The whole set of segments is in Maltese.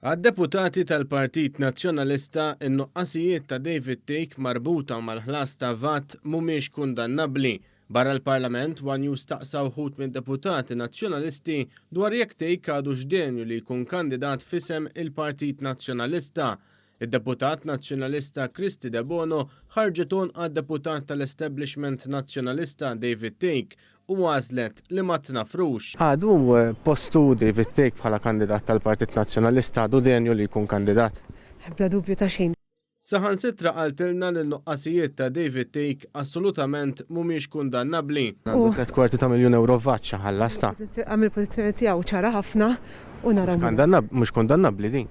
Għad-deputati tal-Partit Nazzjonalista in-nuqqasijiet ta' David Take marbuta mal-ħlas ta' VAT mhumiex kundannabbli. Barra l-Parlament News staqsa wħud minn deputati nazzjonalisti dwar jekk Take għadu x'denju li jkun kandidat f'isem il-Partit Nazzjonalista. Id-deputat nazzjonalista Kristi De Bono ħarġet għad-deputat tal-Establishment Nazzjonalista David Take u għażlet li ma tnafrux. Għadu postu David Take bħala kandidat tal-Partit Nazzjonalista għadu denju li jkun kandidat? Bla dubju ta' xejn. Saħansitra qaltilna li l-nuqqasijiet ta' David Take assolutament mhumiex kundannabbli. Għandu 3/4 euro vaċċa ħallasta. Għamil pozizjoni tiegħu ċara ħafna u naraw. Mhux kundannabbli din.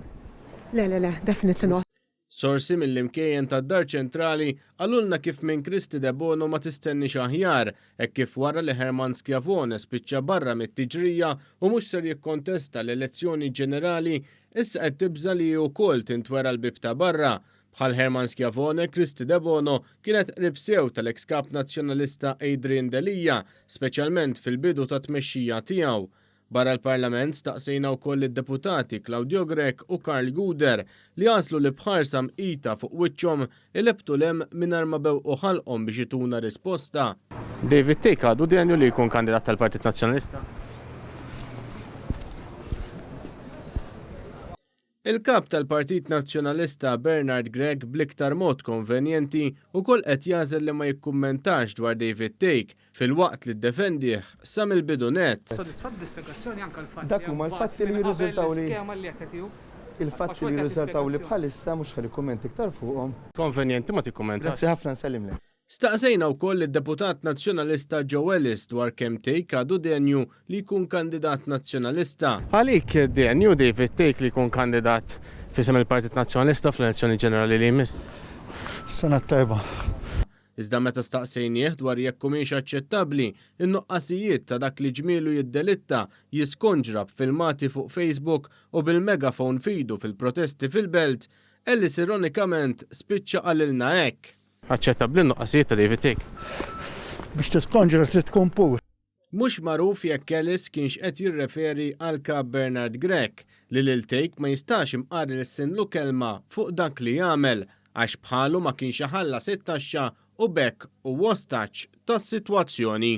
Le, definitely not. Sorsi mill-imkejjen tad-Dar Ċentrali għalulna kif minn Kristi De Bono ma tistenni aħjar, hekk kif wara li Herman Schiavone spiċċa barra mit-tiġrija u mhux ser jikkontesta l-elezzjoni ġenerali, issa qed tibża li wkoll tintwera l-bib ta' barra. Bħal Herman Schiavone, Kristi De Bono kienet qrib sew tal-eks kap nazzjonalista Adrian Delija, speċjalment fil-bidu ta' tmexxija tiegħu. Barra l-Parlament staqsejna wkoll id-deputati Claudio Grek u Karl Guder li jaslu li bħarsam ita fuq wiċċhom ilebtu lem mingħajr ma bewqu ħalqhom biex ituna risposta. David Take għadu denju li jkun kandidat tal-Partit Nazzjonalista? Il-kap tal-Partit Nazzjonalista Bernard Gregg bl-iktar mod konvenjenti wkoll qed jażel li ma jikkummentax dwar David Take fil-waqt li ddefendih sa mill-bidu nett. Sodisfatt bl-ispjegazzjoni anke l-fatt. Dak huma l-fatti li jirriżultaw li il-fatti li jirriżultaw li bħalissa mhux ħalli kummenti iktar fuqhom. Konvenjenti ma tikkummentax. Grazzi ħafna nsellimlek. Staqsejna wkoll id-deputat nazzjonalista Joe Ellis dwar kemm Take għadu denju li jkun kandidat nazzjonalista. Għalik denju David Take li jkun kandidat f'isem il-Partit Nazzjonalista fl-elezzjoni ġenerali li jmiss? Sena tajba. Iżda meta staqsejnieh dwar jekk humiex aċċettabbli, in-nuqqasijiet ta' dak li ġmielu jiddelitta jiskonġrab filmati fuq Facebook u bil-megafon fidu fil-protesti fil-belt, Ellis ironikament spiċċa qalilna hekk. Aċċettabbli n-nuqqasijiet ta' David Take? Biex tiskonġra trid tkun pur. Mhux magħruf jekk Ellis kienx qed jirreferi għal kap Bernard Gregg li lil Take ma jistax imqarri lissinlu kelma fuq dak li jagħmel għax bħalu ma kienx iħallas it-taxxa u bekk u wostaġġ tas-sitwazzjoni.